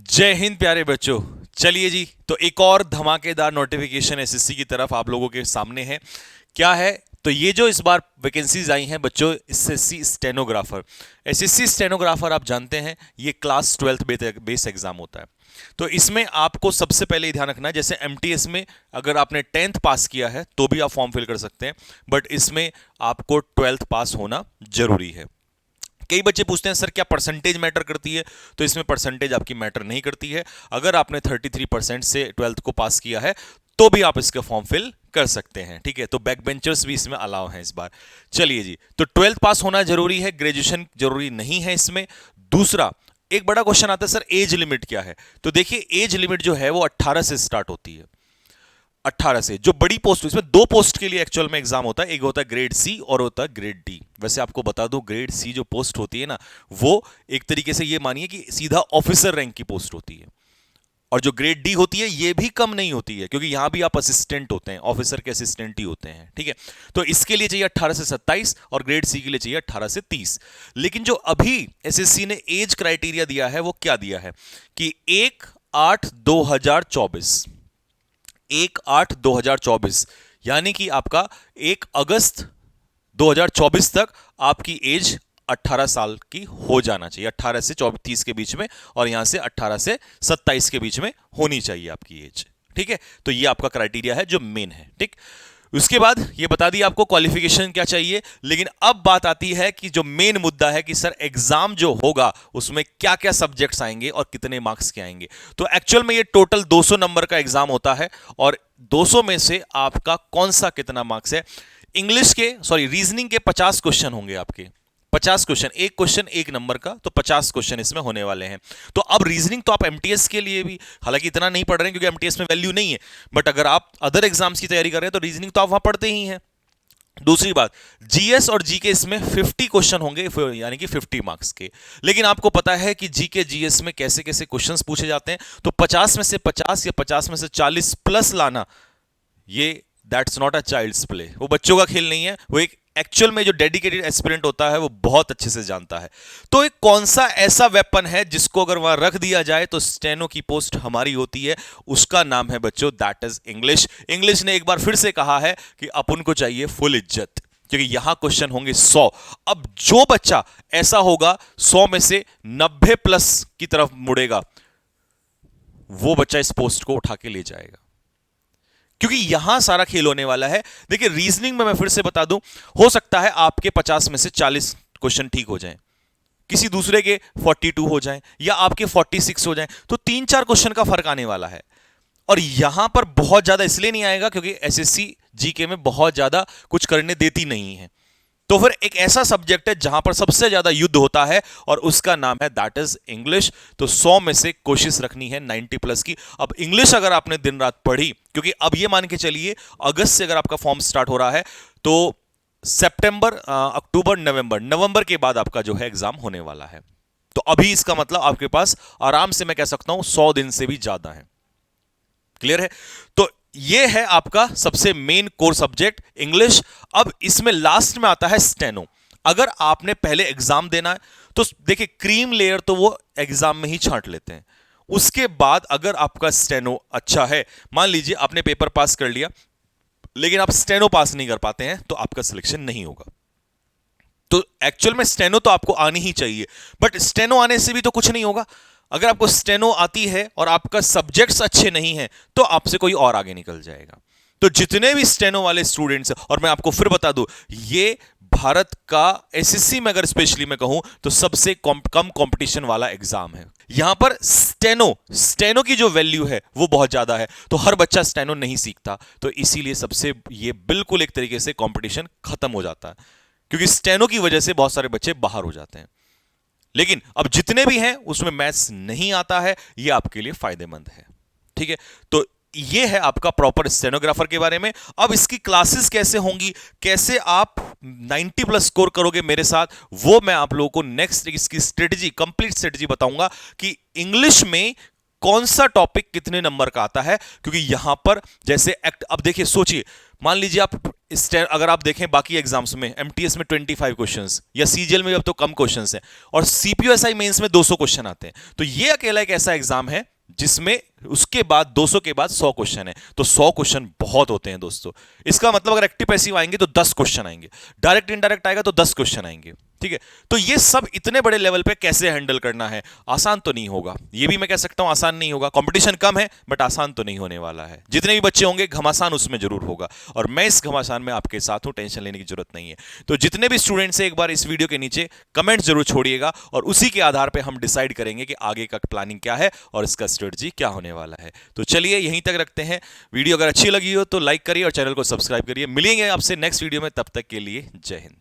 जय हिंद प्यारे बच्चों। चलिए जी, तो एक और धमाकेदार नोटिफिकेशन एसएससी की तरफ आप लोगों के सामने है। क्या है? तो ये जो इस बार वैकेंसीज आई हैं बच्चों, एसएससी स्टेनोग्राफर। एसएससी स्टेनोग्राफर आप जानते हैं ये क्लास 12th बेस एग्जाम होता है। तो इसमें आपको सबसे पहले ही ध्यान रखना है, जैसे एमटीएस में अगर आपने 10th पास किया है तो भी आप फॉर्म फिल कर सकते हैं, बट इसमें आपको 12th पास होना जरूरी है। कई बच्चे पूछते हैं सर क्या परसेंटेज मैटर करती है? तो इसमें परसेंटेज आपकी मैटर नहीं करती है। अगर आपने 33% से 12th को पास किया है तो भी आप इसका फॉर्म फिल कर सकते हैं। ठीक है, तो बैक बेंचर्स भी इसमें अलाउ हैं इस बार। चलिए जी, तो 12th पास होना जरूरी है, ग्रेजुएशन जरूरी नहीं है इसमें। दूसरा, एक बड़ा क्वेश्चन आता है सर एज लिमिट क्या है? तो देखिए एज लिमिट जो है वो 18 से स्टार्ट होती है। 18 से जो बड़ी पोस्ट, इसमें दो पोस्ट के लिए एक्चुअल में एग्जाम होता है, एक होता है ग्रेड सी और होता है ग्रेड डी। वैसे आपको बता दूं ग्रेड सी जो पोस्ट होती है ना, वो एक तरीके से ये मानिए कि सीधा ऑफिसर रैंक की पोस्ट होती है। और जो ग्रेड डी होती है ये भी कम नहीं होती है, क्योंकि यहां भी आप असिस्टेंट होते हैं, ऑफिसर के असिस्टेंट ही होते हैं। ठीक है, तो इसके लिए चाहिए 18 से 27 और ग्रेड सी के लिए चाहिए 18 से 30। लेकिन जो अभी एसएससी ने एज क्राइटेरिया दिया है वो क्या दिया है कि 1/8/2024, 1/8/2024, यानी कि आपका 1 अगस्त 2024 तक आपकी एज 18 साल की हो जाना चाहिए, 18 से 30 के बीच में, और यहां से 18 से 27 के बीच में होनी चाहिए आपकी एज। ठीक है, तो ये आपका क्राइटेरिया है जो मेन है। ठीक, उसके बाद ये बता दिया आपको क्वालिफिकेशन क्या चाहिए। लेकिन अब बात आती है कि जो मेन मुद्दा है कि सर एग्जाम जो होगा उसमें क्या क्या सब्जेक्ट्स आएंगे और कितने मार्क्स के आएंगे। तो एक्चुअल में ये टोटल 200 नंबर का एग्जाम होता है, और 200 में से आपका कौन सा कितना मार्क्स है। इंग्लिश के, सॉरी, रीजनिंग के 50 क्वेश्चन होंगे आपके। 50 क्वेश्चन, एक क्वेश्चन 1 नंबर का, तो 50 क्वेश्चन इसमें होने वाले हैं। तो अब रीजनिंग तो आप एमटीएस के लिए भी हालांकि इतना नहीं पढ़ रहे हैं क्योंकि एमटीएस में वैल्यू नहीं है, बट अगर आप अदर एग्जाम्स की तैयारी कर रहे हैं तो रीजनिंग तो आप वहां पढ़ते ही हैं। दूसरी बात, जीएस और जीके इसमें 50 क्वेश्चन होंगे, यानी कि 50 मार्क्स के। लेकिन आपको पता है कि जीके जीएस में कैसे कैसे क्वेश्चंस पूछे जाते हैं, तो 50 में से 50 या 50 में से 40 प्लस लाना, ये that's not a child's play. वो बच्चों का खेल नहीं है, वो एक एक्चुअल में जो डेडिकेटेड एस्पिरेंट होता है वो बहुत अच्छे से जानता है। तो एक कौन सा ऐसा वेपन है जिसको अगर वहां रख दिया जाए तो स्टेनो की पोस्ट हमारी होती है, उसका नाम है बच्चों दैट इज इंग्लिश। इंग्लिश ने एक बार फिर से कहा है कि अपन को चाहिए फुल इज्जत, क्योंकि यहां क्वेश्चन होंगे 100। अब जो बच्चा ऐसा होगा 100 में से 90 प्लस की तरफ मुड़ेगा, वो बच्चा इस पोस्ट को उठा के ले जाएगा, क्योंकि यहां सारा खेल होने वाला है। देखिए रीजनिंग में मैं फिर से बता दूं, हो सकता है आपके 50 में से 40 क्वेश्चन ठीक हो जाएं, किसी दूसरे के 42 हो जाएं, या आपके 46 हो जाएं, तो 3-4 क्वेश्चन का फर्क आने वाला है। और यहां पर बहुत ज्यादा इसलिए नहीं आएगा क्योंकि एसएससी जीके में बहुत ज्यादा कुछ करने देती नहीं है। तो फिर एक ऐसा सब्जेक्ट है जहां पर सबसे ज्यादा युद्ध होता है और उसका नाम है दैट इज इंग्लिश। तो 100 में से कोशिश रखनी है 90 प्लस की। अब इंग्लिश अगर आपने दिन रात पढ़ी, क्योंकि अब ये मान के चलिए अगस्त से अगर आपका फॉर्म स्टार्ट हो रहा है तो सितंबर, अक्टूबर, नवंबर के बाद आपका जो है एग्जाम होने वाला है। तो अभी इसका मतलब आपके पास आराम से मैं कह सकता हूं 100 दिन से भी ज्यादा है। क्लियर है? तो ये है आपका सबसे मेन कोर सब्जेक्ट इंग्लिश। अब इसमें लास्ट में आता है स्टेनो। अगर आपने पहले एग्जाम देना है तो देखिए क्रीम लेयर तो वो एग्जाम में ही छांट लेते हैं। उसके बाद अगर आपका स्टेनो अच्छा है, मान लीजिए आपने पेपर पास कर लिया लेकिन आप स्टेनो पास नहीं कर पाते हैं, तो आपका सिलेक्शन नहीं होगा। तो एक्चुअल में स्टेनो तो आपको आनी ही चाहिए, बट स्टेनो आने से भी तो कुछ नहीं होगा। अगर आपको स्टेनो आती है और आपका सब्जेक्ट्स अच्छे नहीं हैं तो आपसे कोई और आगे निकल जाएगा। तो जितने भी स्टेनो वाले स्टूडेंट्स, और मैं आपको फिर बता दूं, ये भारत का एसएससी में अगर स्पेशली मैं कहूं तो सबसे कम कंपटीशन वाला एग्जाम है। यहां पर स्टेनो की जो वैल्यू है वो बहुत ज्यादा है, तो हर बच्चा स्टेनो नहीं सीखता, तो इसीलिए सबसे ये बिल्कुल एक तरीके से कंपटीशन खत्म हो जाता है, क्योंकि स्टेनो की वजह से बहुत सारे बच्चे बाहर हो जाते हैं। लेकिन अब जितने भी हैं उसमें मैथ्स नहीं आता है, ये आपके लिए फायदेमंद है। ठीक है, तो ये है आपका प्रॉपर स्टेनोग्राफर के बारे में। अब इसकी क्लासेस कैसे होंगी, कैसे आप 90 प्लस स्कोर करोगे मेरे साथ, वो मैं आप लोगों को नेक्स्ट इसकी स्ट्रेटजी, कंप्लीट स्ट्रेटजी बताऊंगा कि इंग्लिश में कौन सा टॉपिक कितने नंबर का आता है। क्योंकि यहां पर जैसे अब देखिए सोचिए, मान लीजिए आप अगर आप देखें बाकी एग्जाम्स में, एमटीएस में 25 क्वेश्चंस या सीजीएल में अब तो कम क्वेश्चंस हैं, और सीपीयूएसआई मेंस में 200 क्वेश्चन आते हैं। तो ये अकेला एक ऐसा एग्जाम है जिसमें उसके बाद 200 के बाद 100 क्वेश्चन है। तो 100 क्वेश्चन बहुत होते हैं दोस्तों। इसका मतलब अगर एक्टिव पैसिव आएंगे तो 10 क्वेश्चन आएंगे, डायरेक्ट इनडायरेक्ट आएगा तो 10 क्वेश्चन आएंगे। ठीक है, तो ये सब इतने बड़े लेवल पे कैसे हैंडल करना है, आसान तो नहीं होगा। ये भी मैं कह सकता हूं आसान नहीं होगा, कंपटीशन कम है बट आसान तो नहीं होने वाला है। जितने भी बच्चे होंगे घमासान उसमें जरूर होगा, और मैं इस घमासान में आपके साथ हूं, टेंशन लेने की जरूरत नहीं है। तो जितने भी स्टूडेंट्स हैं एक बार इस वीडियो के नीचे कमेंट जरूर छोड़िएगा, और उसी के आधार पर हम डिसाइड करेंगे कि आगे का प्लानिंग क्या है और इसका स्ट्रेटजी क्या होने वाला है। तो चलिए यहीं तक रखते हैं। वीडियो अगर अच्छी लगी हो तो लाइक करिए और चैनल को सब्सक्राइब करिए। मिलेंगे आपसे नेक्स्ट वीडियो में, तब तक के लिए जय हिंद।